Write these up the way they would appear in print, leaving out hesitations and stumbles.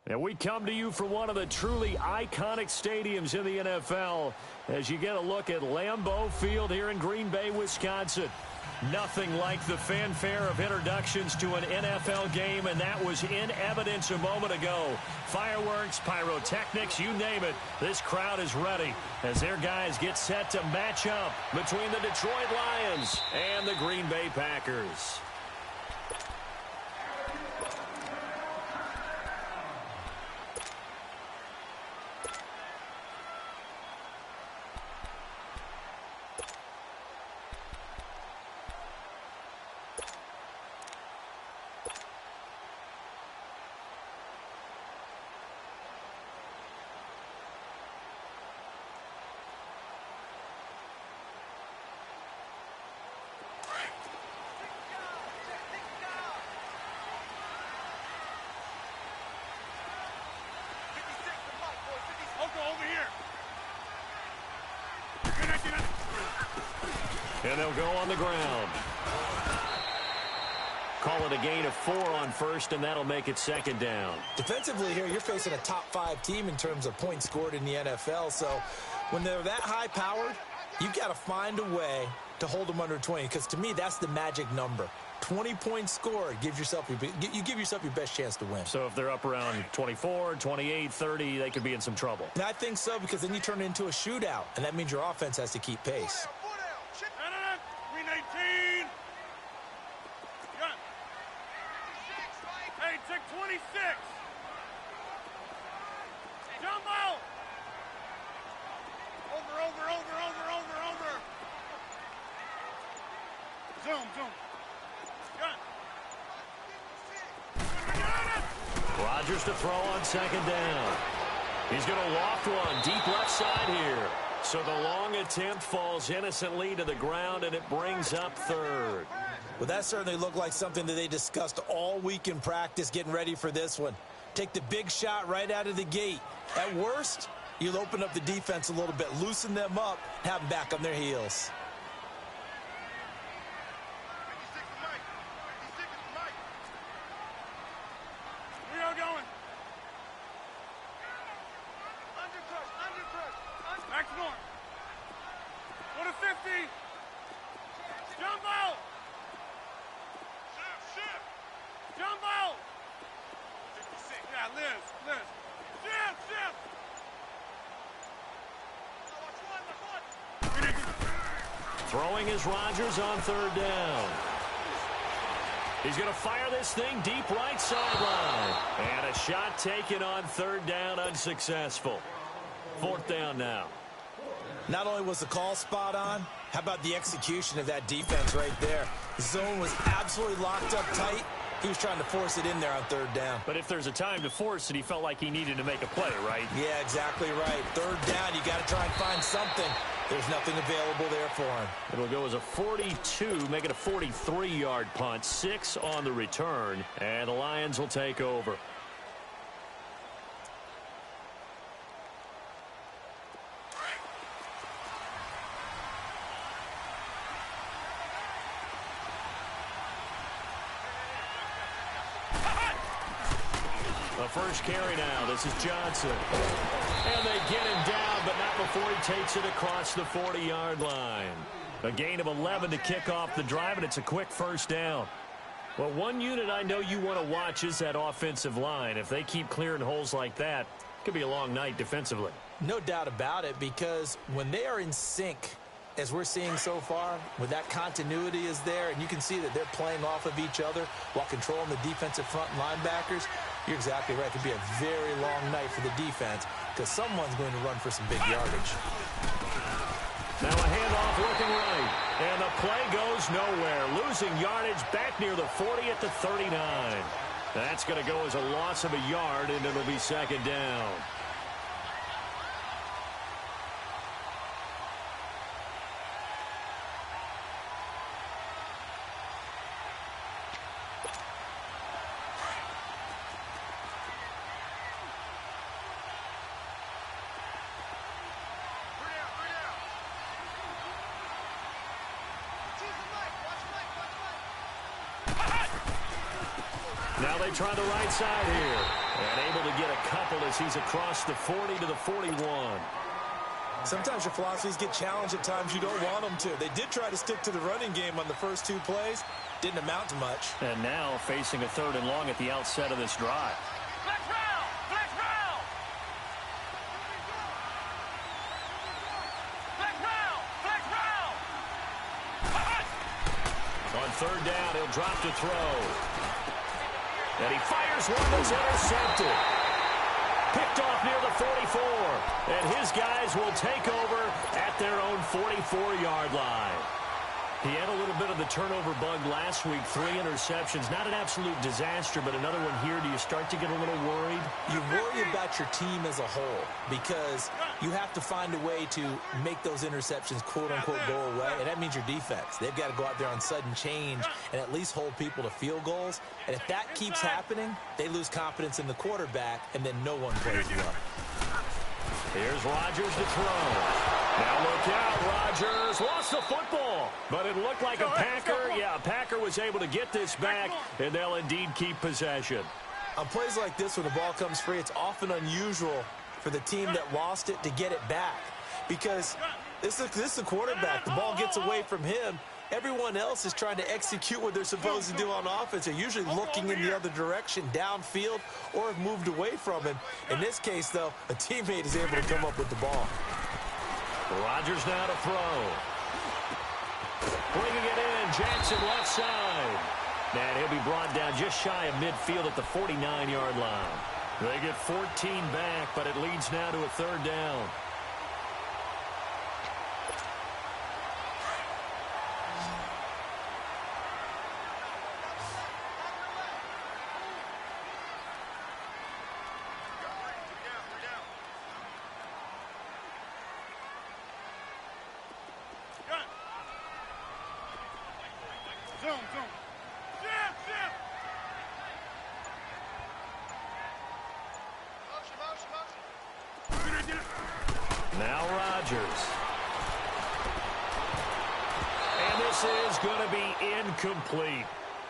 And we come to you from one of the truly iconic stadiums in the NFL as you get a look at Lambeau Field here in Green Bay, Wisconsin. Nothing like the fanfare of introductions to an NFL game, and that was in evidence a moment ago. Fireworks, pyrotechnics, you name it, this crowd is ready as their guys get set to match up between the Detroit Lions and the Green Bay Packers. And they'll go on the ground. Call it a gain of 4 on first, and that'll make it second down. Defensively here, you're facing a top-5 team in terms of points scored in the NFL. So when they're that high-powered, you've got to find a way to hold them under 20. Because to me, that's the magic number. 20 points scored, you give yourself your best chance to win. So if they're up around 24, 28, 30, they could be in some trouble. And I think so, because then you turn it into a shootout, and that means your offense has to keep pace. Hey, check 26. Jumbo. Over. Zoom. Gun. Rodgers to throw on second down. He's going to loft one deep left side here. So the long attempt falls innocently to the ground, and it brings up third. Well, that certainly looked like something that they discussed all week in practice getting ready for this one. Take the big shot right out of the gate. At worst, you'll open up the defense a little bit, loosen them up, and have them back on their heels. We are going. Max North. Go to 50. Jumbo. Jumbo. 56. Yeah, Liz. Shift. Throwing is Rodgers on third down. He's going to fire this thing deep right sideline. And a shot taken on third down, unsuccessful. Fourth down now. Not only was the call spot on, how about the execution of that defense right there? The zone was absolutely locked up tight. He was trying to force it in there on third down. But if there's a time to force it, he felt like he needed to make a play, right? Yeah, exactly right. Third down, you got to try and find something. There's nothing available there for him. It'll go as a 42, make it a 43-yard punt, 6 on the return, and the Lions will take over. The first carry now. This is Johnson. And they get him down, but not before he takes it across the 40-yard line. A gain of 11 to kick off the drive, and it's a quick first down. Well, one unit I know you want to watch is that offensive line. If they keep clearing holes like that, it could be a long night defensively. No doubt about it, because when they are in sync, as we're seeing so far, when that continuity is there, and you can see that they're playing off of each other while controlling the defensive front linebackers, you're exactly right. It could be a very long night for the defense because someone's going to run for some big yardage. Now a handoff looking right. And the play goes nowhere. Losing yardage back near the 40 at the 39. That's going to go as a loss of a yard, and it'll be second down. Now they try the right side here. And able to get a couple as he's across the 40 to the 41. Sometimes your philosophies get challenged at times you don't want them to. They did try to stick to the running game on the first 2 plays. Didn't amount to much. And now facing a 3rd and long at the outset of this drive. Flex round! Flex round! Flex round! Flex round! On 3rd down, he'll drop to throw. And he fires one that's intercepted. Picked off near the 44. And his guys will take over at their own 44-yard line. He had a little bit of the turnover bug last week. 3 interceptions. Not an absolute disaster, but another one here. Do you start to get a little worried? You worry about your team as a whole because you have to find a way to make those interceptions, quote-unquote, go away, and that means your defense. They've got to go out there on sudden change and at least hold people to field goals. And if that keeps happening, they lose confidence in the quarterback, and then no one plays well. Here's Rodgers to throw. Now look out, Rodgers lost the football, but it looked like a Packer. Yeah, a Packer was able to get this back, and they'll indeed keep possession. On plays like this, when the ball comes free, it's often unusual for the team that lost it to get it back because this is the quarterback. The ball gets away from him. Everyone else is trying to execute what they're supposed to do on offense. They're usually looking in the other direction, downfield, or have moved away from him. In this case, though, a teammate is able to come up with the ball. Rodgers now to throw. Bringing it in, Jackson left side. And he'll be brought down just shy of midfield at the 49-yard line. They get 14 back, but it leads now to a 3rd down. Now Rodgers. And this is going to be incomplete.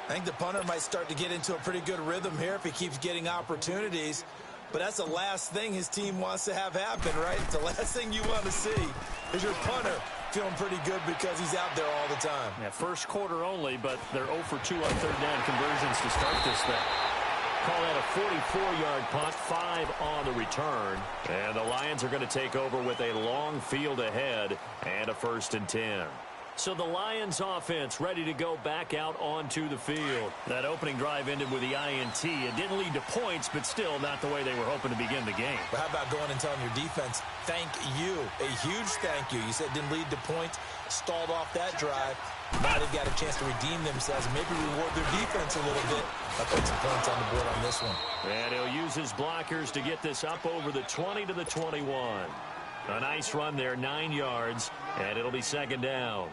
I think the punter might start to get into a pretty good rhythm here if he keeps getting opportunities. But that's the last thing his team wants to have happen, right? The last thing you want to see is your punter feeling pretty good because he's out there all the time. Yeah, first quarter only, but they're 0 for 2 on 3rd down conversions to start this thing. Call that a 44-yard punt, 5 on the return. And the Lions are going to take over with a long field ahead and a 1st and 10. So the Lions offense ready to go back out onto the field. That opening drive ended with the INT. It didn't lead to points, but still not the way they were hoping to begin the game. But how about going and telling your defense, thank you, a huge thank you. You said it didn't lead to points, stalled off that drive. Now they've got a chance to redeem themselves and maybe reward their defense a little bit. I'll put some points on the board on this one. And he'll use his blockers to get this up over the 20 to the 21. A nice run there, 9 yards, and it'll be 2nd down.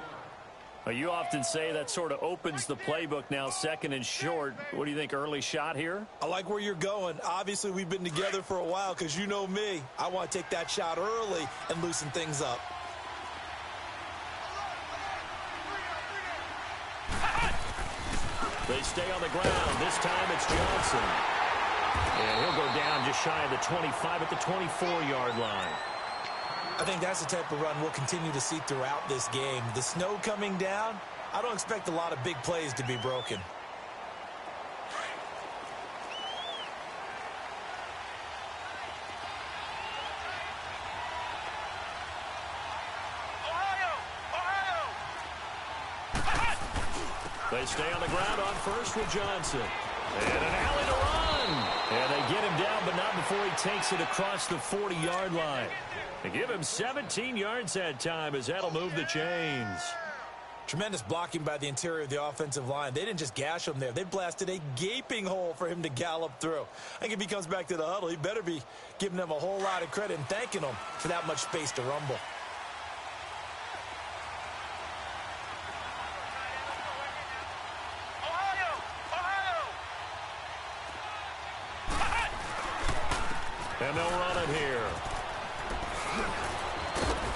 You often say that sort of opens the playbook now, 2nd and short. What do you think, early shot here? I like where you're going. Obviously, we've been together for a while because you know me. I want to take that shot early and loosen things up. They stay on the ground. This time it's Johnson. And he'll go down just shy of the 25 at the 24-yard line. I think that's the type of run we'll continue to see throughout this game. The snow coming down, I don't expect a lot of big plays to be broken. They stay on the ground on first with Johnson. And an alley to run. And they get him down, but not before he takes it across the 40-yard line. They give him 17 yards that time as that'll move the chains. Tremendous blocking by the interior of the offensive line. They didn't just gash him there. They blasted a gaping hole for him to gallop through. I think if he comes back to the huddle, he better be giving them a whole lot of credit and thanking them for that much space to rumble. And they'll run it here.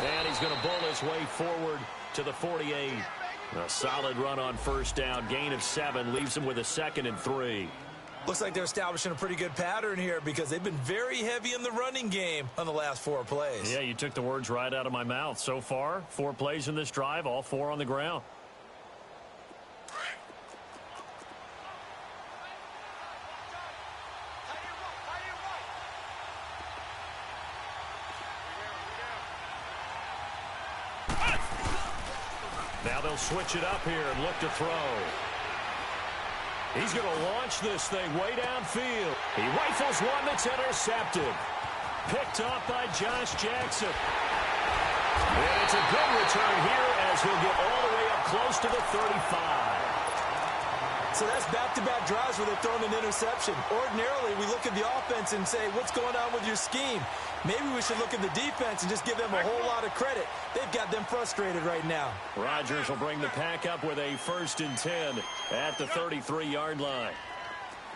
And he's going to bull his way forward to the 48. A solid run on first down. Gain of 7 leaves him with a 2nd and 3. Looks like they're establishing a pretty good pattern here because they've been very heavy in the running game on the last 4 plays. Yeah, you took the words right out of my mouth. So far, 4 plays in this drive, all 4 on the ground. Now they'll switch it up here and look to throw. He's going to launch this thing way downfield. He rifles one that's intercepted. Picked off by Josh Jackson. And it's a good return here as he'll get all the way up close to the 35. So that's back-to-back drives where they're throwing an interception. Ordinarily, we look at the offense and say, what's going on with your scheme? Maybe we should look at the defense and just give them a whole lot of credit. They've got them frustrated right now. Rodgers will bring the pack up with a 1st and 10 at the 33-yard line.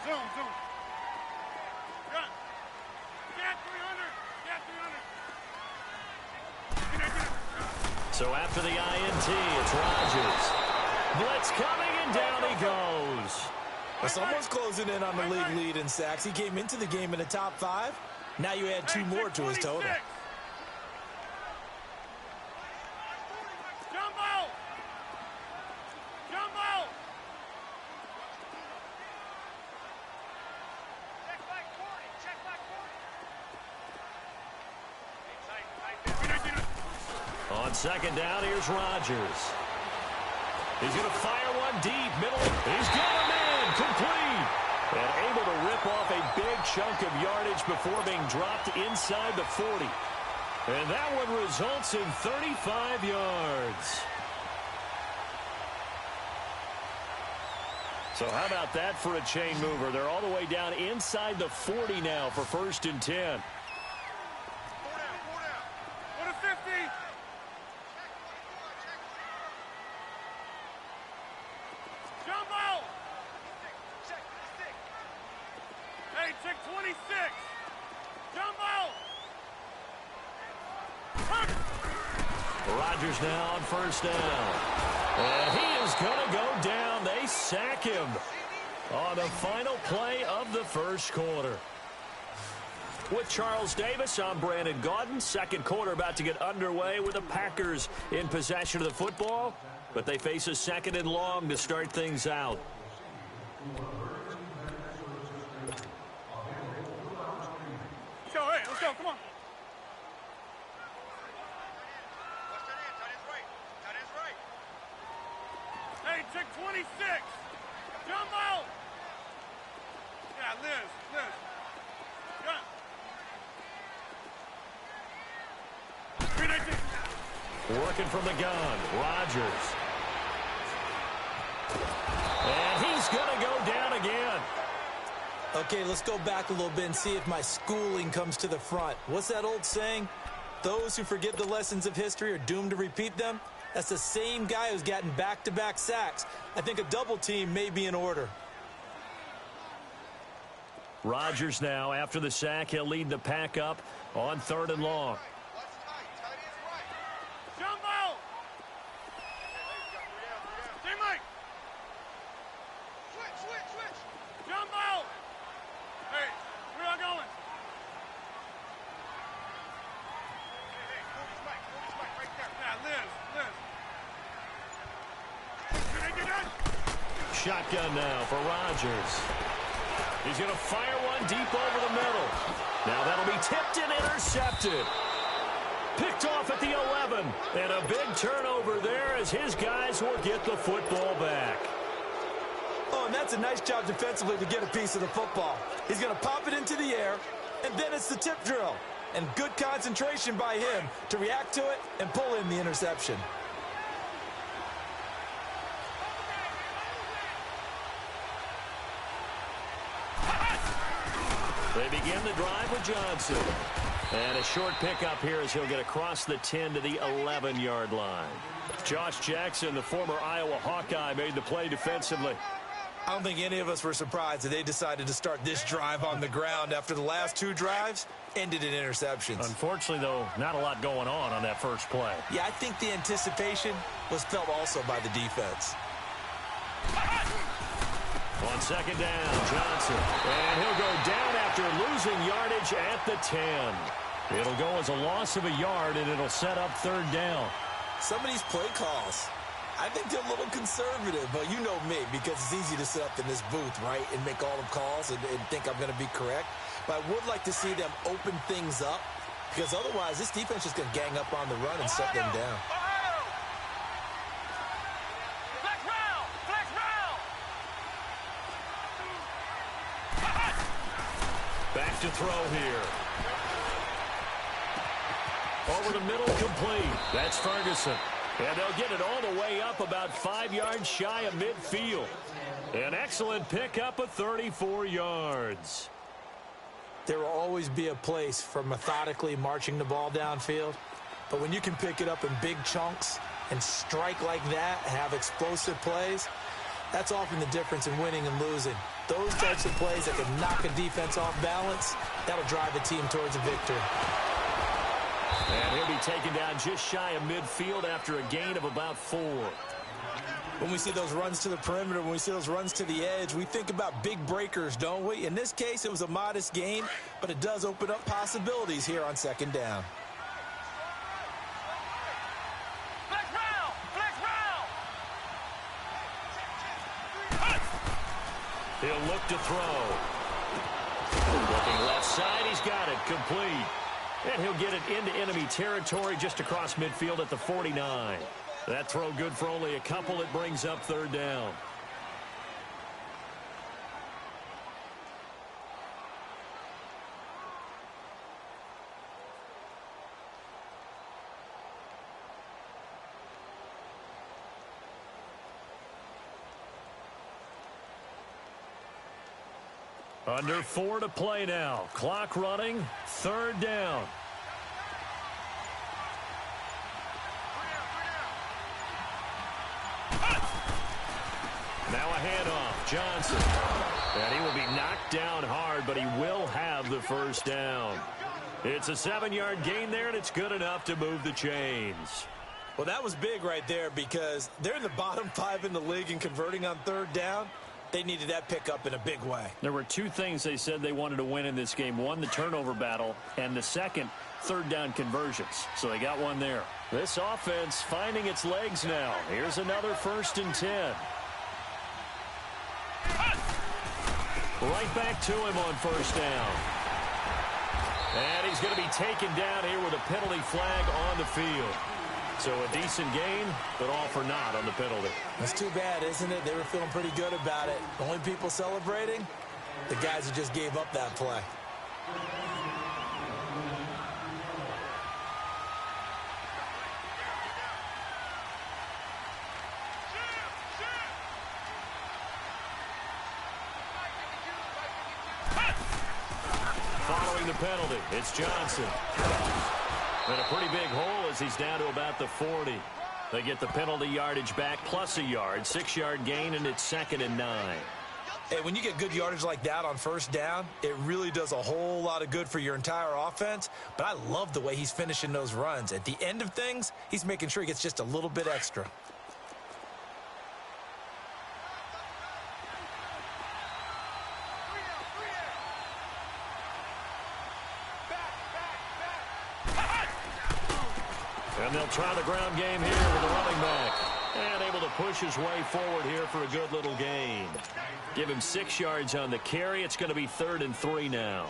Zoom. Gun. Get 300. So after the INT, it's Rodgers. Blitz coming, and down he goes. Well, someone's closing in on the league lead in sacks. He came into the game in the top 5. Now you add 2 more to his total. Jumbo! Check back 40. On 2nd down, here's Rodgers. He's going to fire one deep, middle. He's got him in, complete. And able to rip off a big chunk of yardage before being dropped inside the 40. And that one results in 35 yards. So how about that for a chain mover? They're all the way down inside the 40 now for 1st and 10. 4 down. Go to 50. Jumbo! Hey, check 26. Jumbo! Rodgers now on 1st down. And he is going to go down. They sack him on the final play of the 1st quarter. With Charles Davis, I'm Brandon Gaudin. 2nd quarter about to get underway with the Packers in possession of the football. But they face a 2nd and long to start things out. Let's go, come on. Hey, check 26. Jumbo! Yeah, Liz. Gun. 319. Working from the gun, Rodgers. And he's going to go down again. Okay, let's go back a little bit and see if my schooling comes to the front. What's that old saying? Those who forget the lessons of history are doomed to repeat them. That's the same guy who's gotten back-to-back sacks. I think a double team may be in order. Rodgers now, after the sack, he'll lead the pack up on 3rd and long. Jumbo! Hey, Mike! Switch! Jumbo! Hey, where y'all going? Hey, move this mic right there. Yeah, Liz. Shotgun now for Rodgers. He's going to fire one deep over the middle. Now that'll be tipped and intercepted. Picked off at the 11. And a big turnover there as his guys will get the football back. Oh, and that's a nice job defensively to get a piece of the football. He's going to pop it into the air, and then it's the tip drill. And good concentration by him to react to it and pull in the interception. They begin the drive with Johnson. And a short pickup here as he'll get across the 10 to the 11-yard line. Josh Jackson, the former Iowa Hawkeye, made the play defensively. I don't think any of us were surprised that they decided to start this drive on the ground after the last 2 drives ended in interceptions. Unfortunately, though, not a lot going on that first play. Yeah, I think the anticipation was felt also by the defense. On second down, Johnson. And he'll go down after losing yardage at the 10. It'll go as a loss of a yard, and it'll set up third down. Some of these play calls, I think they're a little conservative, but you know me, because it's easy to sit up in this booth, right, and make all the calls and think I'm going to be correct. But I would like to see them open things up, because otherwise this defense is going to gang up on the run and shut them down. Back to throw here. Over the middle, complete. That's Ferguson. And they'll get it all the way up about 5 yards shy of midfield. An excellent pickup of 34 yards. There will always be a place for methodically marching the ball downfield. But when you can pick it up in big chunks and strike like that, have explosive plays, that's often the difference in winning and losing. Those types of plays that can knock a defense off balance, that'll drive a team towards a victory. And he'll be taken down just shy of midfield after a gain of about 4. When we see those runs to the perimeter, when we see those runs to the edge, we think about big breakers, don't we? In this case, it was a modest gain, but it does open up possibilities here on second down. Flex round! Flex round! He'll look to throw. Looking left side, he's got it, complete. And he'll get it into enemy territory just across midfield at the 49. That throw good for only a couple. It brings up third down. Under 4 to play now. Clock running. Third down. Now a handoff. Johnson. And he will be knocked down hard, but he will have the first down. It's a 7-yard gain there, and it's good enough to move the chains. Well, that was big right there because they're in the bottom 5 in the league in converting on third down. They needed that pickup in a big way. There were 2 things they said they wanted to win in this game. One, the turnover battle, and the second, third down conversions. So they got one there. This offense finding its legs now. Here's another 1st and 10. Right back to him on first down. And he's going to be taken down here with a penalty flag on the field. So a decent gain, but all for naught on the penalty. That's too bad, isn't it? They were feeling pretty good about it. The only people celebrating, the guys who just gave up that play. Following the penalty, it's Johnson. And a pretty big hole as he's down to about the 40. They get the penalty yardage back plus a yard. 6-yard gain, and it's 2nd and 9. Hey, when you get good yardage like that on first down, it really does a whole lot of good for your entire offense. But I love the way he's finishing those runs. At the end of things, he's making sure he gets just a little bit extra. And they'll try the ground game here with the running back. And able to push his way forward here for a good little gain. Give him 6 yards on the carry. It's going to be 3rd and 3 now.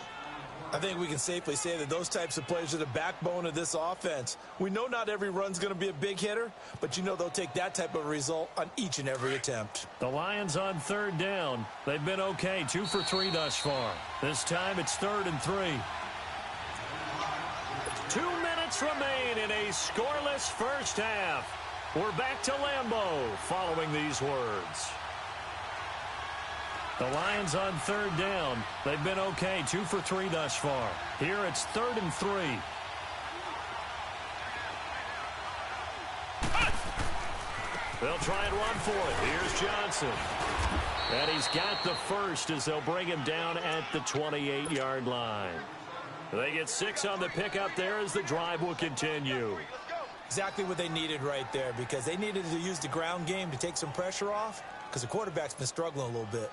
I think we can safely say that those types of plays are the backbone of this offense. We know not every run's going to be a big hitter, but you know they'll take that type of result on each and every attempt. The Lions on third down. They've been okay, 2 for 3 thus far. This time it's 3rd and 3. 2 minutes remain in a scoreless first half. We're back to Lambeau following these words. The Lions on third down. They've been okay, 2 for 3 thus far. Here it's 3rd and 3. They'll try and run for it. Here's Johnson. And he's got the first as they'll bring him down at the 28-yard line. They get 6 on the pickup there as the drive will continue. Exactly what they needed right there, because they needed to use the ground game to take some pressure off, because the quarterback's been struggling a little bit.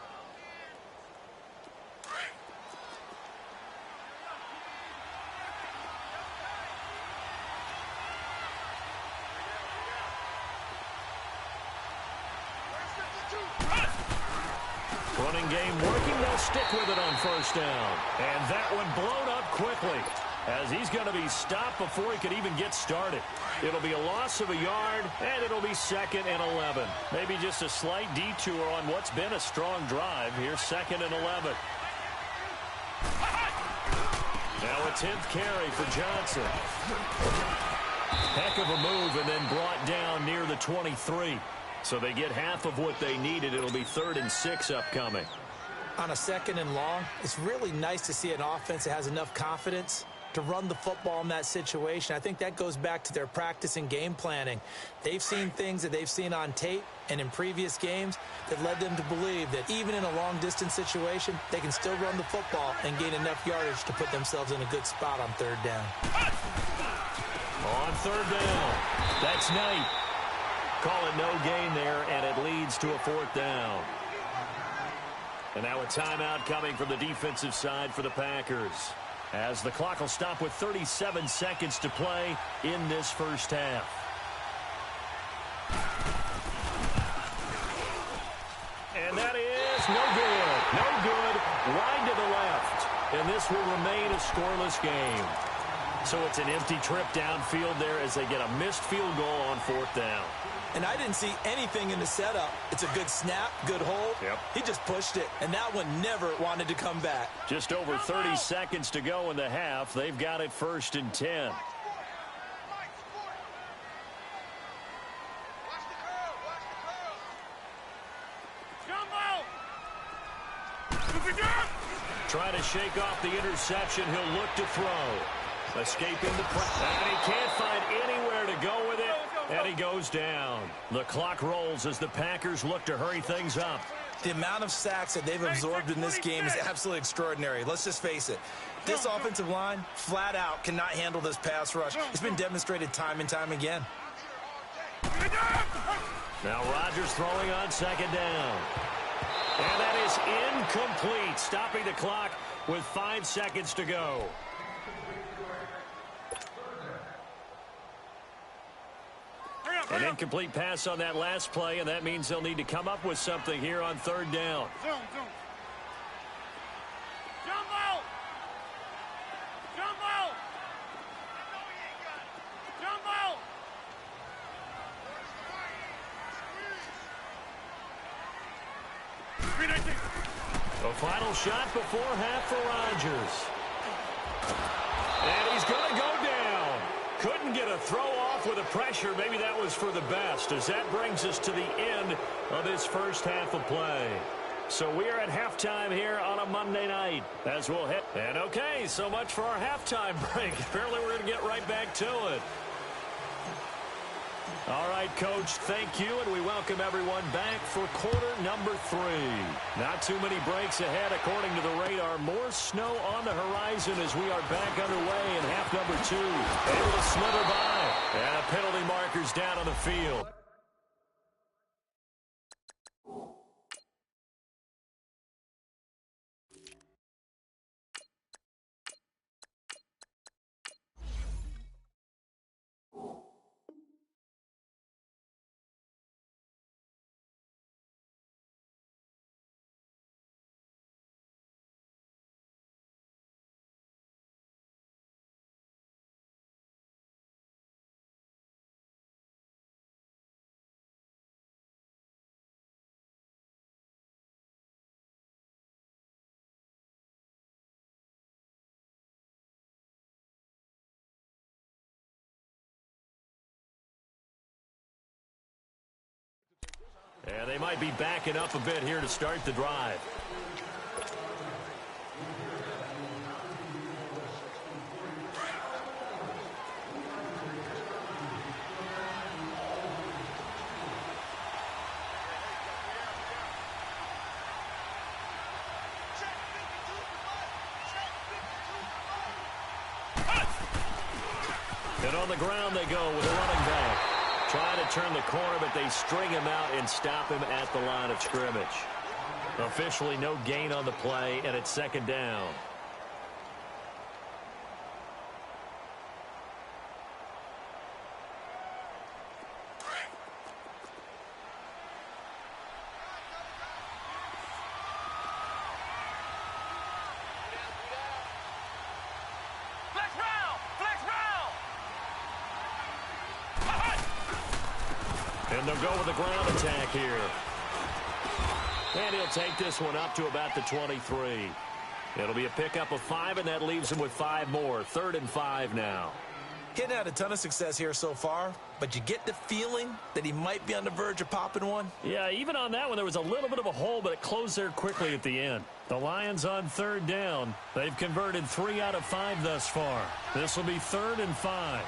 Running game working. They'll stick with it on first down. And that one blown up quickly as he's going to be stopped before he could even get started. It'll be a loss of a yard, and it'll be 2nd and 11. Maybe just a slight detour on what's been a strong drive. Here's 2nd and 11. Now a 10th carry for Johnson. Heck of a move and then brought down near the 23. So they get half of what they needed. It'll be 3rd and 6 upcoming. On a 2nd and long, it's really nice to see an offense that has enough confidence to run the football in that situation. I think that goes back to their practice and game planning. They've seen things that they've seen on tape and in previous games that led them to believe that even in a long-distance situation, they can still run the football and gain enough yardage to put themselves in a good spot on 3rd down. On 3rd down, that's Knight. Call it no gain there, and it leads to a 4th down. And now a timeout coming from the defensive side for the Packers, as the clock will stop with 37 seconds to play in this first half. And that is no good. No good. Wide to the left. And this will remain a scoreless game. So it's an empty trip downfield there as they get a missed field goal on 4th down. And I didn't see anything in the setup. It's a good snap, good hold. Yep. He just pushed it, and that one never wanted to come back. Just over 30 seconds to go in the half. They've got it 1st and 10. Trying to shake off the interception. He'll look to throw. Escaping the pressure. And he can't find anywhere to go with it. And he goes down. The clock rolls as the Packers look to hurry things up. The amount of sacks that they've absorbed in this game is absolutely extraordinary. Let's just face it. This offensive line, flat out, cannot handle this pass rush. It's been demonstrated time and time again. Now Rodgers throwing on 2nd down. And that is incomplete, stopping the clock with 5 seconds to go. An incomplete pass on that last play, and that means they'll need to come up with something here on 3rd down. Zoom. Jumbo! The final shot before half for Rodgers. And he's going to go down. Couldn't get a throw off with the pressure. Maybe that was for the best, as that brings us to the end of this first half of play. So we are at halftime here on a Monday night as we'll hit. And okay, so much for our halftime break. Apparently we're going to get right back to it. All right, Coach, thank you, and we welcome everyone back for quarter number 3. Not too many breaks ahead, according to the radar. More snow on the horizon as we are back underway in half number 2. Able to slither by, and a penalty marker's down on the field. And they might be backing up a bit here to start the drive. And on the ground they go with a running back. Trying to turn the corner, but they string him out and stop him at the line of scrimmage. Officially no gain on the play, and it's 2nd down. And they'll go with the ground attack here. And he'll take this one up to about the 23. It'll be a pickup of 5, and that leaves him with 5 more. 3rd and 5 now. He hadn't had a ton of success here so far, but you get the feeling that he might be on the verge of popping one. Yeah, even on that one, there was a little bit of a hole, but it closed there quickly at the end. The Lions on 3rd down. They've converted 3 out of 5 thus far. This will be 3rd and 5.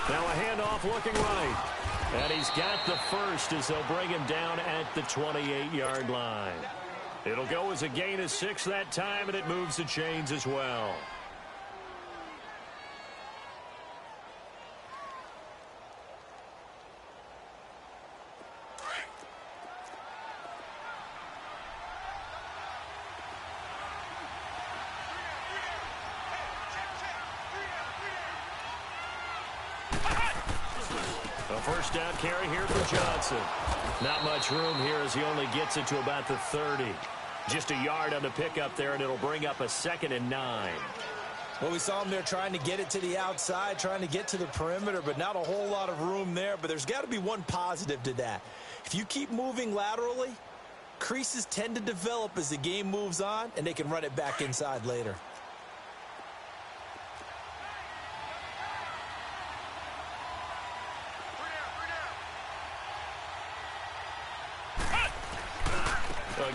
Now a handoff looking right. And he's got the first as they'll bring him down at the 28-yard line. It'll go as a gain of 6 that time, and it moves the chains as well. A first down carry here for Johnson. Not much room here as he only gets it to about the 30. Just a yard on the pickup there, and it'll bring up a 2nd and 9. Well, we saw him there trying to get it to the outside, trying to get to the perimeter, but not a whole lot of room there. But there's got to be one positive to that. If you keep moving laterally, creases tend to develop as the game moves on, and they can run it back inside later.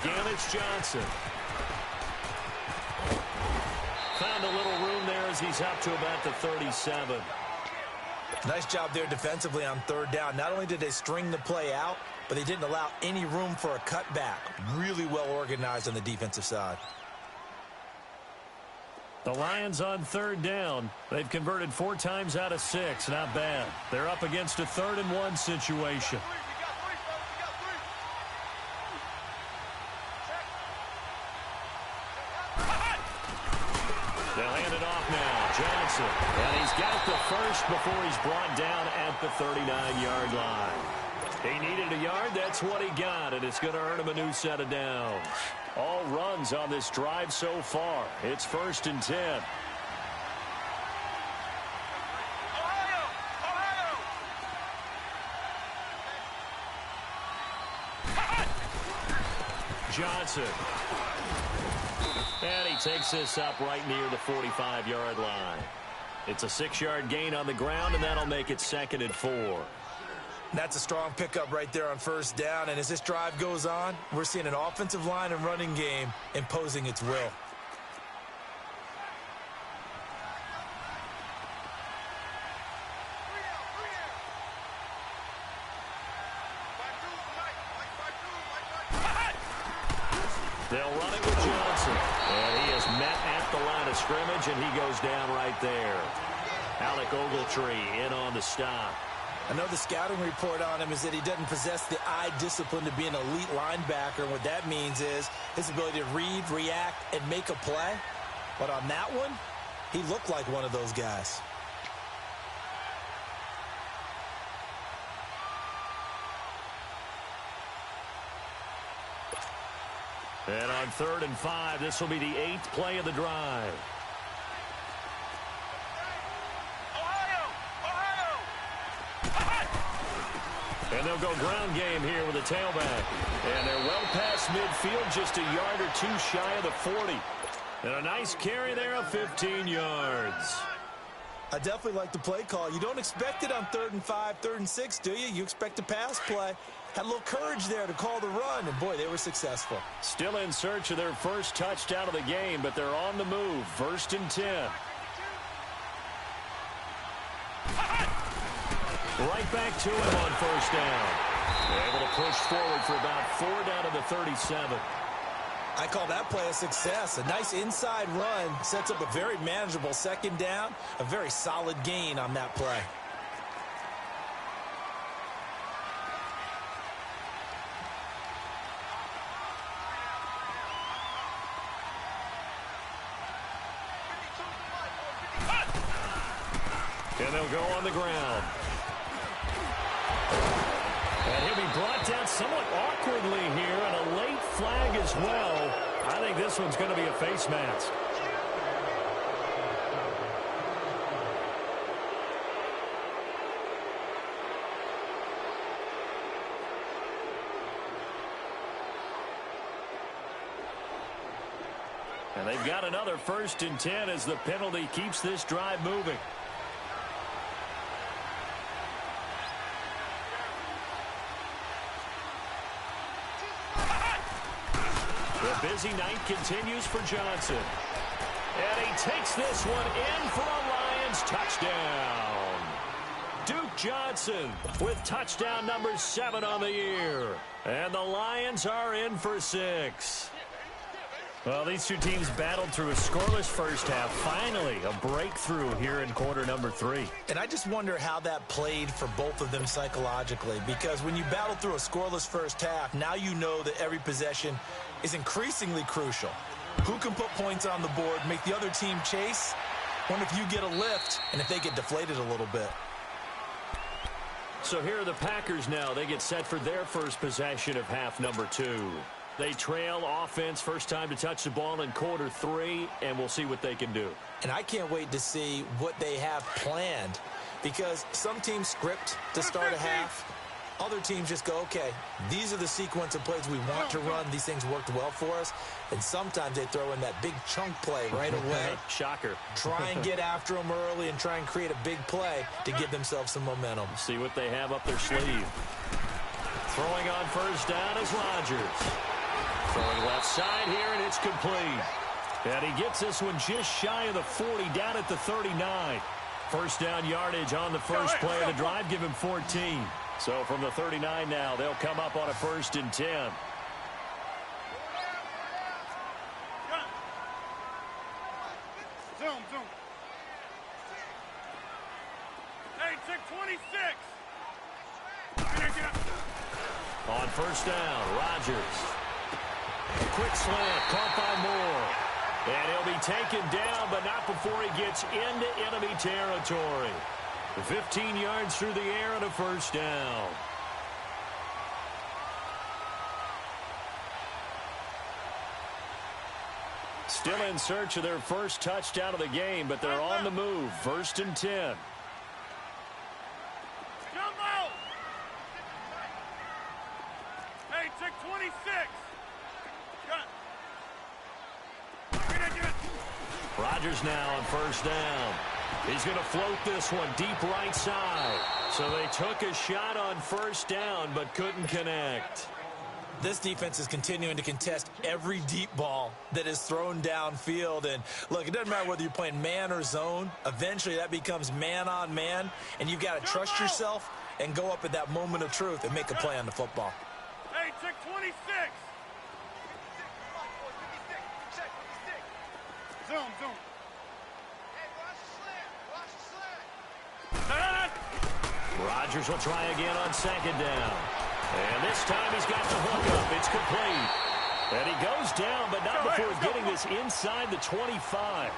Again, it's Johnson. Found a little room there as he's up to about the 37. Nice job there defensively on 3rd down. Not only did they string the play out, but they didn't allow any room for a cutback. Really well organized on the defensive side. The Lions on 3rd down. They've converted 4 times out of 6. Not bad. They're up against a 3rd and 1 situation. They'll hand it off now. Johnson. And he's got the first before he's brought down at the 39-yard line. He needed a yard. That's what he got, and it's going to earn him a new set of downs. All runs on this drive so far. It's 1st and 10. Johnson. And he takes this up right near the 45-yard line. It's a 6-yard gain on the ground, and that'll make it 2nd and 4. That's a strong pickup right there on 1st down. And as this drive goes on, we're seeing an offensive line and running game imposing its will. They'll run it with Johnson. And he is met at the line of scrimmage, and he goes down right there. Alec Ogletree in on the stop. I know the scouting report on him is that he doesn't possess the eye discipline to be an elite linebacker. And what that means is his ability to read, react, and make a play. But on that one, he looked like one of those guys. And on 3rd and 5, this will be the 8th play of the drive. And they'll go ground game here with a tailback. And they're well past midfield, just a yard or 2 shy of the 40. And a nice carry there of 15 yards. I definitely like the play call. You don't expect it on 3rd and 5, 3rd and 6, do you? You expect a pass play. Had a little courage there to call the run, and boy, they were successful. Still in search of their first touchdown of the game, but they're on the move. 1st and 10. Right back to him on 1st down. They're able to push forward for about 4 down to the 37. I call that play a success. A nice inside run sets up a very manageable 2nd down. A very solid gain on that play. And they'll go on the ground. And he'll be brought down somewhat awkwardly here, and a late flag as well. I think this one's going to be a face mask. And they've got another 1st and 10 as the penalty keeps this drive moving. The busy night continues for Johnson. And he takes this one in for a Lions touchdown. Duke Johnson with touchdown number 7 on the year. And the Lions are in for 6. Well, these two teams battled through a scoreless first half. Finally, a breakthrough here in quarter number 3. And I just wonder how that played for both of them psychologically, because when you battle through a scoreless first half, now you know that every possession is increasingly crucial. Who can put points on the board, make the other team chase? Wonder if you get a lift and if they get deflated a little bit. So here are the Packers now. They get set for their first possession of half number 2. They trail offense, first time to touch the ball in quarter 3, and we'll see what they can do. And I can't wait to see what they have planned, because some teams script to start a half. Other teams just go, okay, these are the sequence of plays we want to run. These things worked well for us. And sometimes they throw in that big chunk play right away. Shocker. Try and get after them early and try and create a big play to give themselves some momentum. See what they have up their sleeve. Throwing on first down is Rodgers. Throwing left side here, and it's complete. And he gets this one just shy of the 40, down at the 39. First down yardage on the first play of the drive, give him 14. So from the 39 now, they'll come up on a 1st and 10. Zoom. Hey, check 26. On first down, Rodgers. Quick slant, caught by Moore. And he'll be taken down, but not before he gets into enemy territory. 15 yards through the air and a first down. Still in search of their first touchdown of the game, but they're on the move. 1st and 10. Jumbo! Hey, check 26. Rodgers now on first down. He's going to float this one deep right side. So they took a shot on first down but couldn't connect. This defense is continuing to contest every deep ball that is thrown downfield. And look, it doesn't matter whether you're playing man or zone. Eventually that becomes man on man. And you've got to trust yourself and go up at that moment of truth and make a play on the football. Hey, check 26. Zoom. Rodgers will try again on 2nd down. And this time he's got the hook up. It's complete. And he goes down, but not before getting this inside the 25.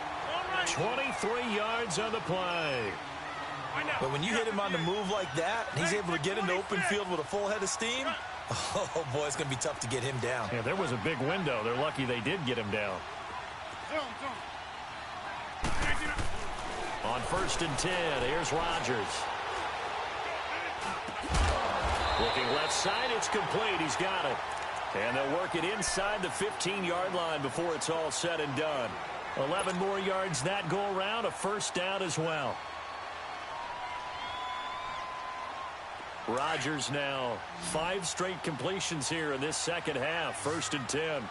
23 yards on the play. But when you hit him on the move like that, and he's able to get into open field with a full head of steam, oh, boy, it's going to be tough to get him down. Yeah, there was a big window. They're lucky they did get him down. On 1st and 10, here's Rodgers. Looking left side, it's complete. He's got it. And they'll work it inside the 15-yard line before it's all said and done. 11 more yards that go around, a first down as well. Rodgers now 5 straight completions here in this second half. 1st and 10.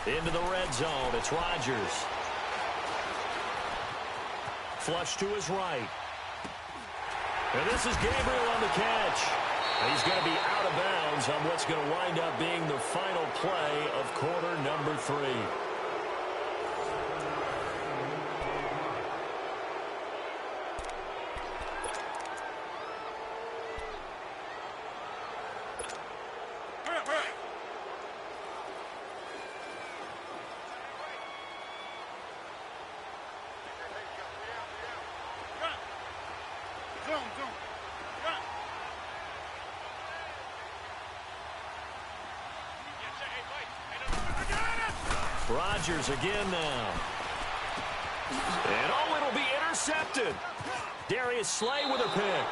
Into the red zone, it's Rodgers. Flush to his right. And this is Gabriel on the catch. And he's going to be out of bounds on what's going to wind up being the final play of quarter number 3. Rodgers again now. And, oh, it'll be intercepted. Darius Slay with a pick.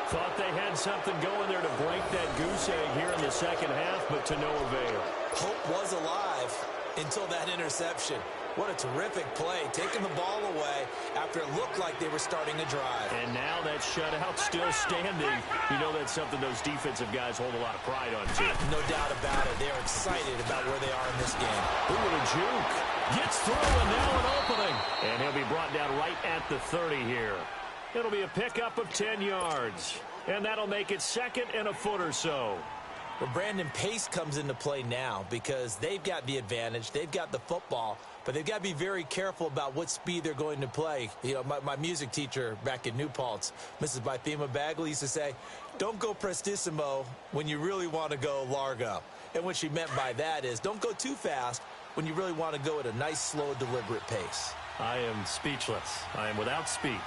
Thought they had something going there to break that goose egg here in the second half, but to no avail. Hope was alive until that interception. What a terrific play, taking the ball away after it looked like they were starting a drive. And now that shutout still standing. You know that's something those defensive guys hold a lot of pride on, too. No doubt about it. They're excited about where they are in this game. Ooh, and a juke. Gets through, and now an opening. And he'll be brought down right at the 30 here. It'll be a pickup of 10 yards. And that'll make it second and a foot or so. Well, Brandon, pace comes into play now because they've got the advantage. They've got the football, but they've got to be very careful about what speed they're going to play. You know, my music teacher back in New Paltz, Mrs. Bythema Bagley, used to say, don't go prestissimo when you really want to go largo. And what she meant by that is don't go too fast when you really want to go at a nice, slow, deliberate pace. I am speechless. I am without speech.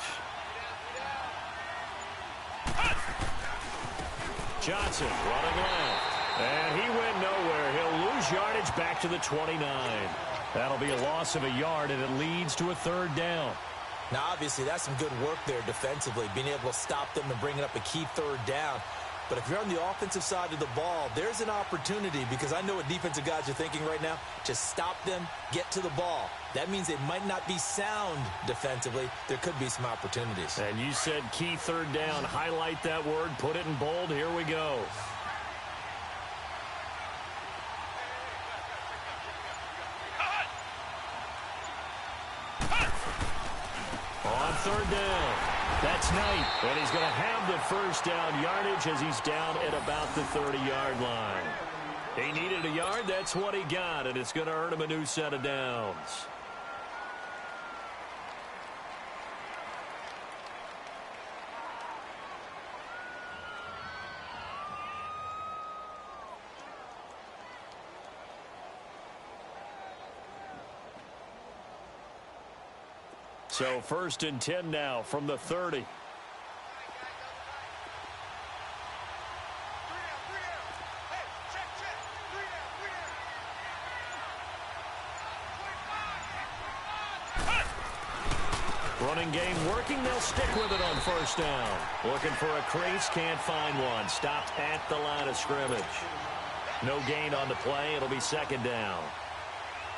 Johnson running left. And he went nowhere. He'll lose yardage back to the 29. That'll be a loss of a yard, and it leads to a third down. Now, obviously, that's some good work there defensively, being able to stop them and bringing up a key third down. But if you're on the offensive side of the ball, there's an opportunity because I know what defensive guys are thinking right now. Just stop them, get to the ball. That means they might not be sound defensively. There could be some opportunities. And you said key third down. Highlight that word. Put it in bold. Here we go. On third down. That's Knight. And he's going to have the first down yardage as he's down at about the 30-yard line. He needed a yard. That's what he got, and it's going to earn him a new set of downs. So first and 10 now from the 30. Running game working. They'll stick with it on first down. Looking for a crease. Can't find one. Stopped at the line of scrimmage. No gain on the play. It'll be second down.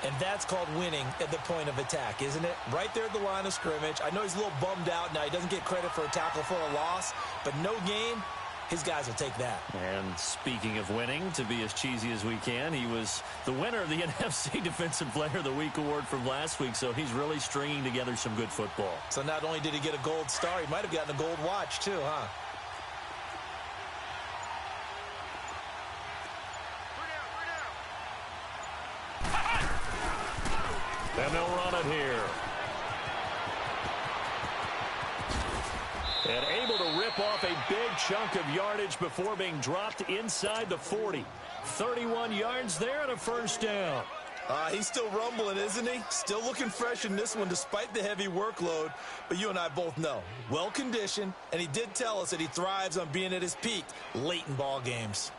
And that's called winning at the point of attack, isn't it? Right there at the line of scrimmage. I know he's a little bummed out now. He doesn't get credit for a tackle for a loss, but no gain, his guys will take that. And speaking of winning, to be as cheesy as we can, he was the winner of the NFC Defensive Player of the Week award from last week, so he's really stringing together some good football. So not only did he get a gold star, he might have gotten a gold watch too, huh? And they'll run it here. And able to rip off a big chunk of yardage before being dropped inside the 40. 31 yards there and a first down. He's still rumbling, isn't he? Still looking fresh in this one despite the heavy workload. But you and I both know, well-conditioned, and he did tell us that he thrives on being at his peak late in ball games.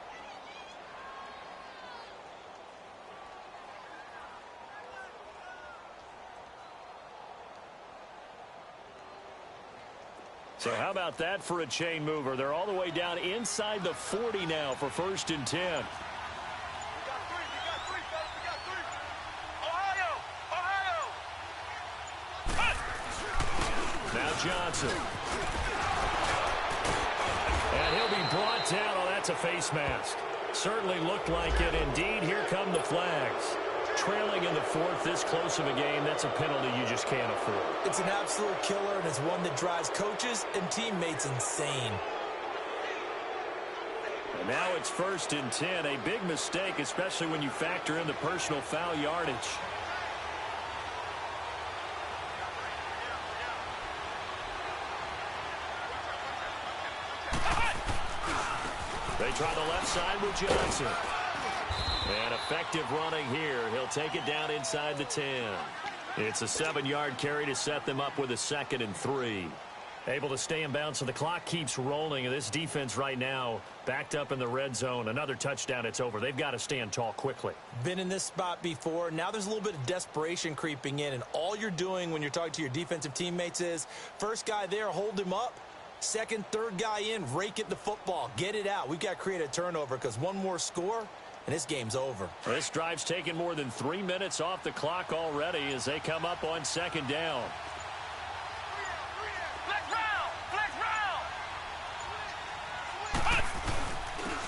So how about that for a chain mover? They're all the way down inside the 40 now for first and 10. We got three, fellas. We got three. Ohio! Now Johnson. And he'll be brought down. Oh, that's a face mask. Certainly looked like it. Indeed, here come the flags. Trailing in the fourth, this close of a game, that's a penalty you just can't afford. It's an absolute killer, and it's one that drives coaches and teammates insane. And now it's first and 10. A big mistake, especially when you factor in the personal foul yardage. They try the left side with Johnson. And effective running here. He'll take it down inside the 10. It's a 7-yard carry to set them up with a 2nd and 3. Able to stay in bounds, so the clock keeps rolling. And this defense right now backed up in the red zone. Another touchdown, it's over. They've got to stand tall quickly. Been in this spot before. Now there's a little bit of desperation creeping in. And all you're doing when you're talking to your defensive teammates is, first guy there, hold him up. Second, third guy in, rake at the football. Get it out. We've got to create a turnover because one more score, and this game's over. This drive's taken more than 3 minutes off the clock already as they come up on second down.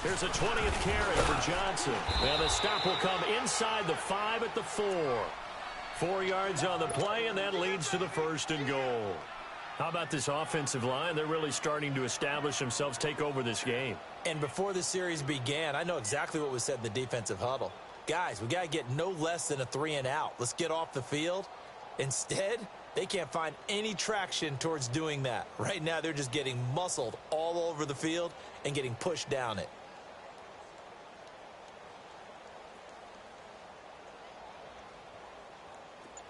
Here's a 20th carry for Johnson. And the stop will come inside the 5 at the 4. 4 yards on the play, and that leads to the 1st and goal. How about this offensive line? They're really starting to establish themselves, take over this game. And before the series began, I know exactly what was said in the defensive huddle. Guys, we got to get no less than a 3 and out. Let's get off the field. Instead, they can't find any traction towards doing that. Right now, they're just getting muscled all over the field and getting pushed down it.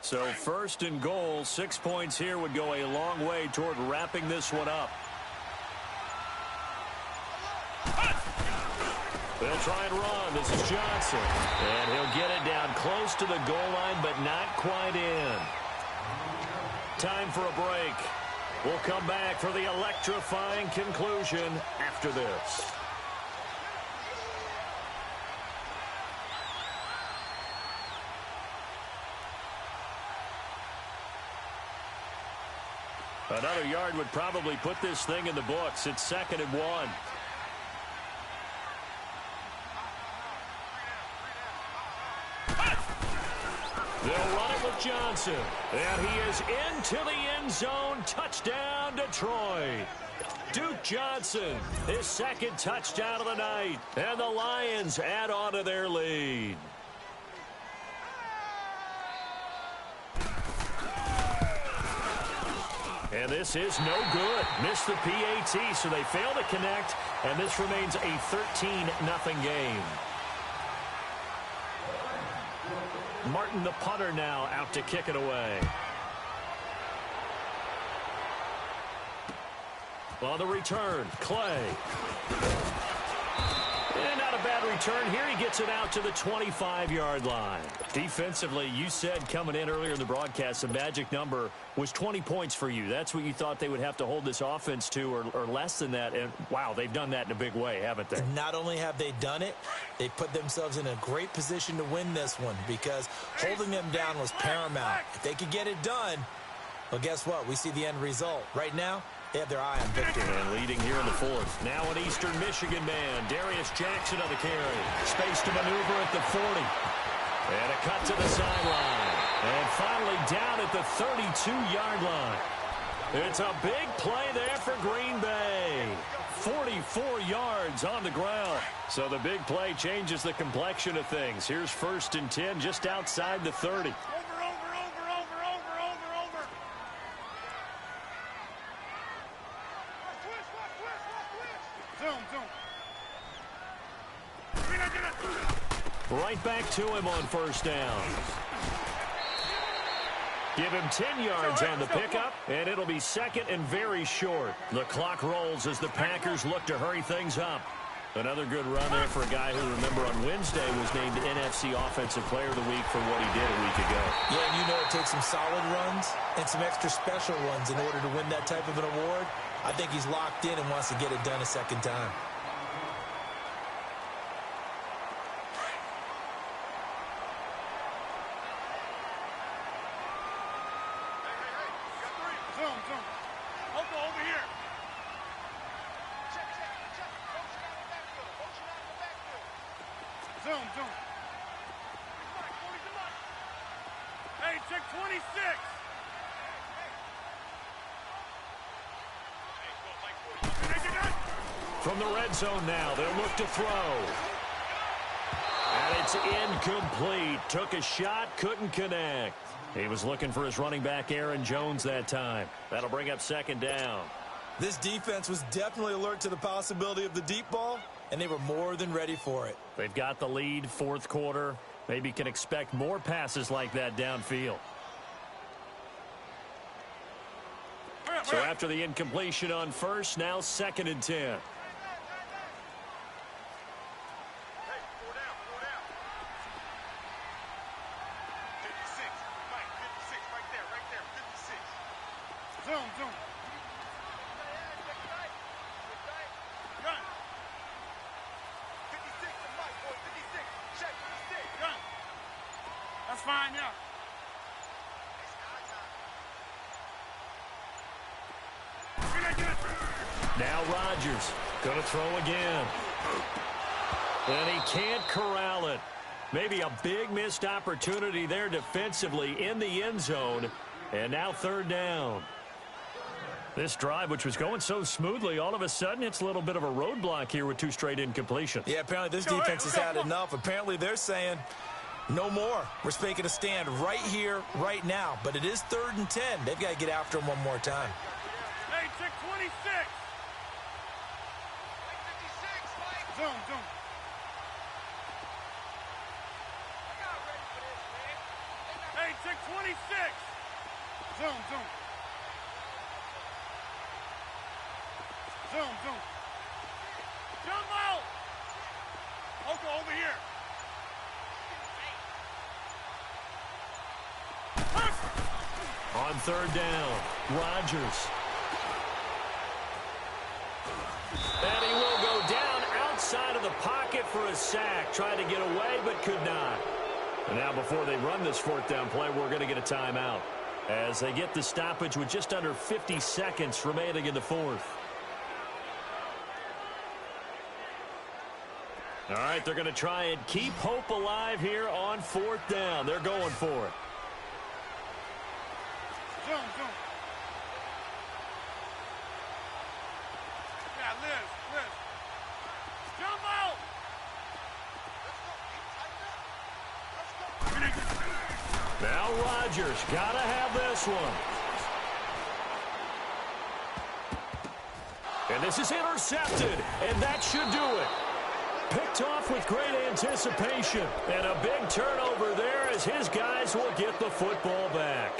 So 1st and goal, 6 points here would go a long way toward wrapping this one up. They'll try and run. This is Johnson. And he'll get it down close to the goal line, but not quite in. Time for a break. We'll come back for the electrifying conclusion after this. Another yard would probably put this thing in the books. It's 2nd and 1. They'll run it with Johnson. And he is into the end zone. Touchdown, Detroit. Duke Johnson, his 2nd touchdown of the night. And the Lions add on to their lead. And this is no good. Missed the PAT, so they fail to connect, and this remains a 13-0 game. Martin, the punter, now out to kick it away. On the return, Clay. And not a bad return here. He gets it out to the 25-yard line. Defensively, you said coming in earlier in the broadcast, the magic number was 20 points for you. That's what you thought they would have to hold this offense to, or less than that. And, wow, they've done that in a big way, haven't they? Not only have they done it, they put themselves in a great position to win this one because holding them down was paramount. If they could get it done, well, guess what? We see the end result. Right now, they have their eye on victory. And leading here in the 4th. Now an Eastern Michigan man. Darius Jackson on the carry. Space to maneuver at the 40. And a cut to the sideline. And finally down at the 32-yard line. It's a big play there for Green Bay. 44 yards on the ground. So the big play changes the complexion of things. Here's 1st and 10 just outside the 30. Right back to him on 1st down. Give him 10 yards on the pickup, and it'll be 2nd and very short. The clock rolls as the Packers look to hurry things up. Another good run there for a guy who, remember, on Wednesday was named NFC Offensive Player of the Week for what he did a week ago. Yeah, and you know it takes some solid runs and some extra special runs in order to win that type of an award. I think he's locked in and wants to get it done a 2nd time. Hey, check 26. From the red zone now, they'll look to throw. And it's incomplete. Took a shot, couldn't connect. He was looking for his running back, Aaron Jones, that time. That'll bring up 2nd down. This defense was definitely alert to the possibility of the deep ball, and they were more than ready for it. They've got the lead, 4th quarter. Maybe can expect more passes like that downfield. So after the incompletion on first, now 2nd and 10. That's fine, yeah. Now Rodgers going to throw again. And he can't corral it. Maybe a big missed opportunity there defensively in the end zone. And now 3rd down. This drive, which was going so smoothly, all of a sudden it's a little bit of a roadblock here with 2 straight incompletions. Yeah, apparently this defense has had enough. Apparently they're saying no more. We're making a stand right here, right now. But it is 3rd and 10. They've got to get after him one more time. Hey, check 26. Zoom. Hey, check 26. Zoom. Jump out. Okay, over here. On 3rd down, Rodgers. And he will go down outside of the pocket for a sack. Tried to get away, but could not. And now before they run this 4th down play, we're going to get a timeout as they get the stoppage with just under 50 seconds remaining in the 4th. All right, they're going to try and keep hope alive here on 4th down. They're going for it. Zoom. Yeah, Liz. Jump out. Now Rodgers got to have this one. And this is intercepted, and that should do it. Picked off with great anticipation. And a big turnover there as his guys will get the football back.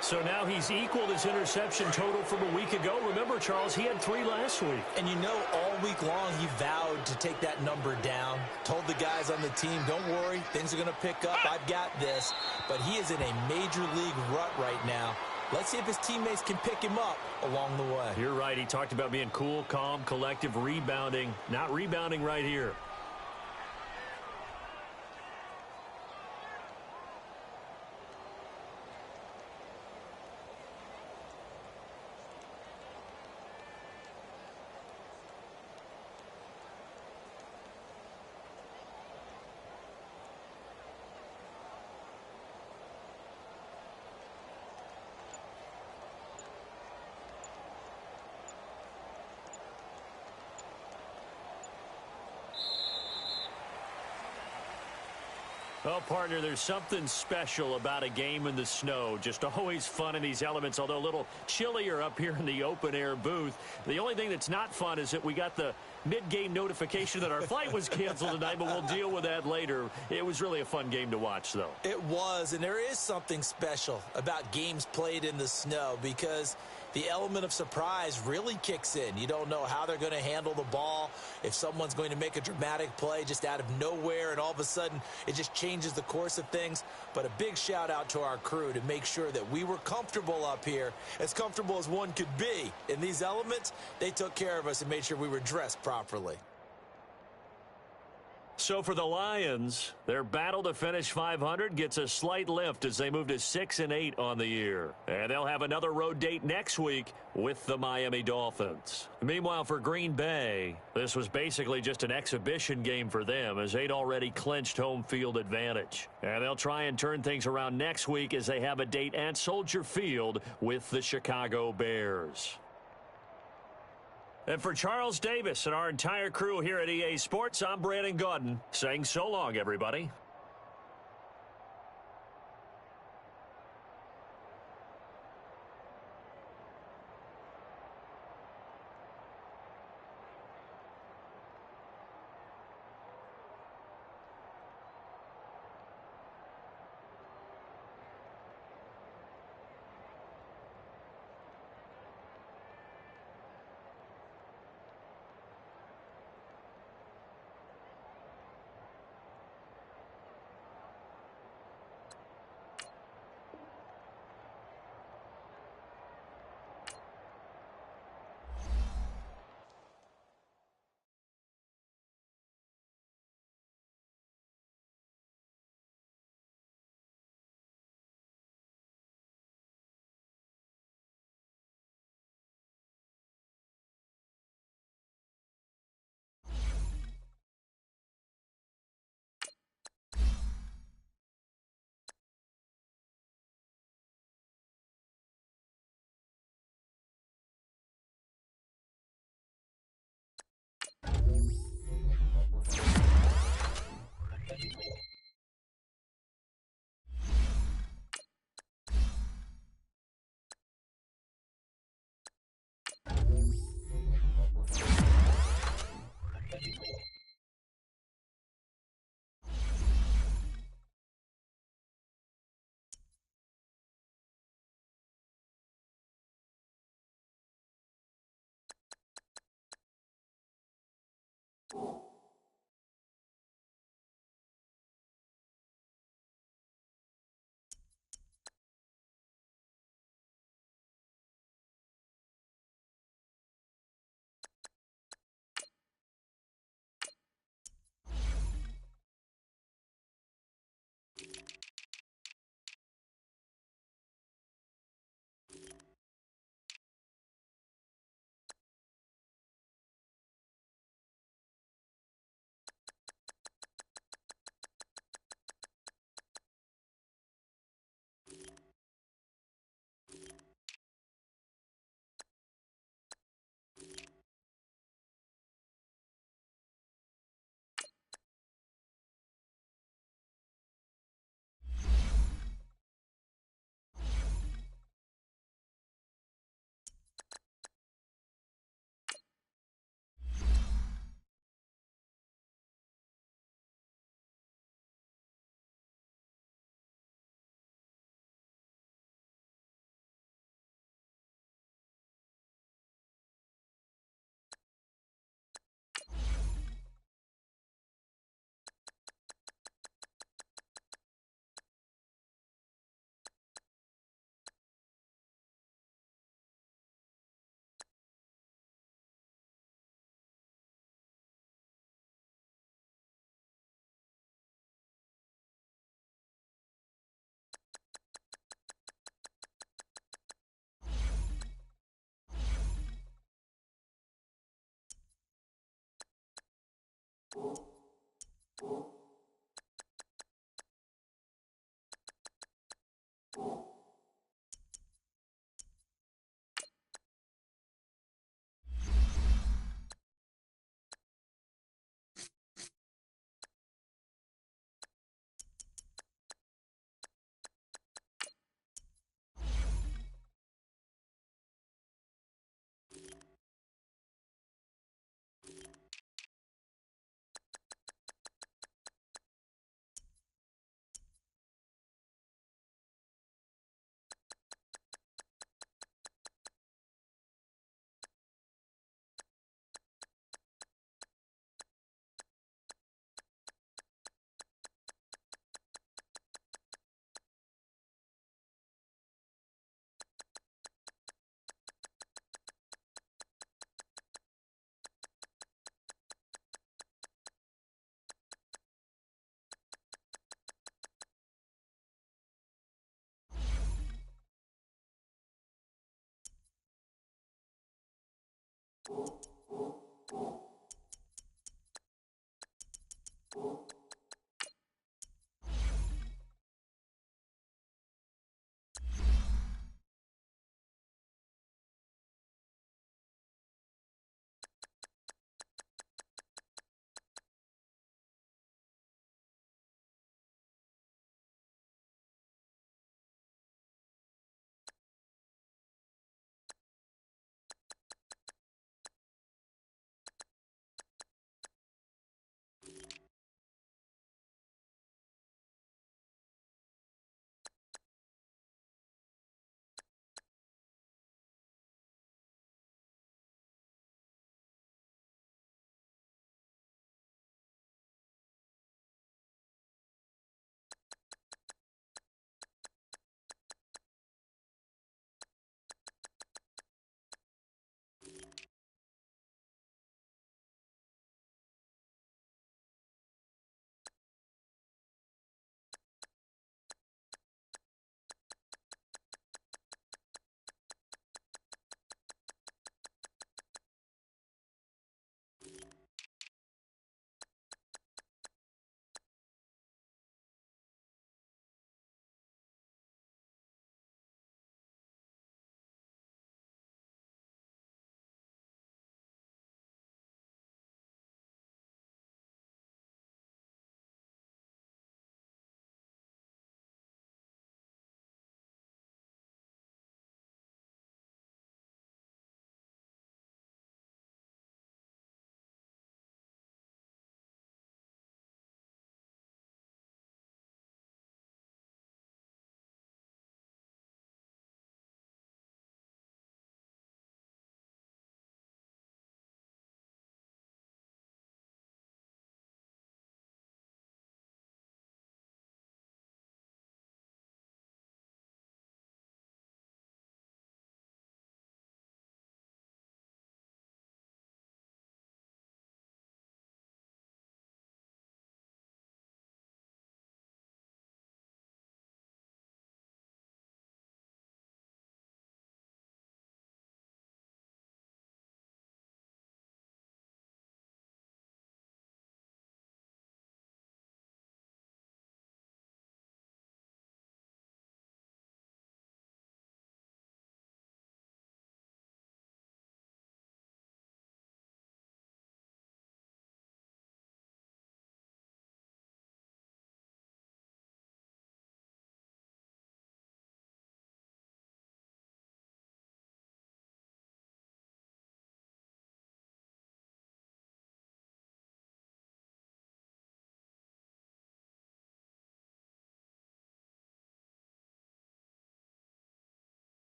So now he's equaled his interception total from a week ago. Remember, Charles, he had 3 last week. And you know, all week long he vowed to take that number down. Told the guys on the team, don't worry, things are going to pick up. I've got this. But he is in a major league rut right now. Let's see if his teammates can pick him up along the way. You're right. He talked about being cool, calm, collective, rebounding. Not rebounding right here. Well, partner, there's something special about a game in the snow. Just always fun in these elements, although a little chillier up here in the open-air booth. The only thing that's not fun is that we got the mid-game notification that our flight was canceled tonight, but we'll deal with that later. It was really a fun game to watch, though. It was, and there is something special about games played in the snow because the element of surprise really kicks in. You don't know how they're going to handle the ball, if someone's going to make a dramatic play just out of nowhere, and all of a sudden it just changes the course of things. But a big shout out to our crew to make sure that we were comfortable up here, as comfortable as one could be. In these elements, they took care of us and made sure we were dressed properly. So for the Lions, their battle to finish 500 gets a slight lift as they move to 6-8 on the year. And they'll have another road date next week with the Miami Dolphins. Meanwhile, for Green Bay, this was basically just an exhibition game for them as they'd already clinched home field advantage. And they'll try and turn things around next week as they have a date at Soldier Field with the Chicago Bears. And for Charles Davis and our entire crew here at EA Sports, I'm Brandon Gaudin saying so long, everybody.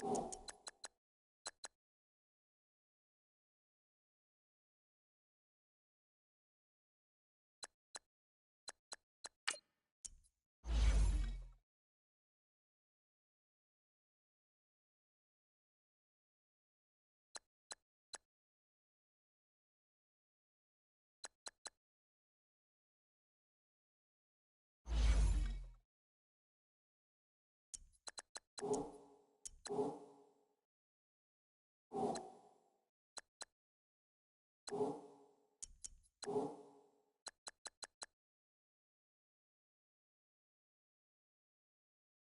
you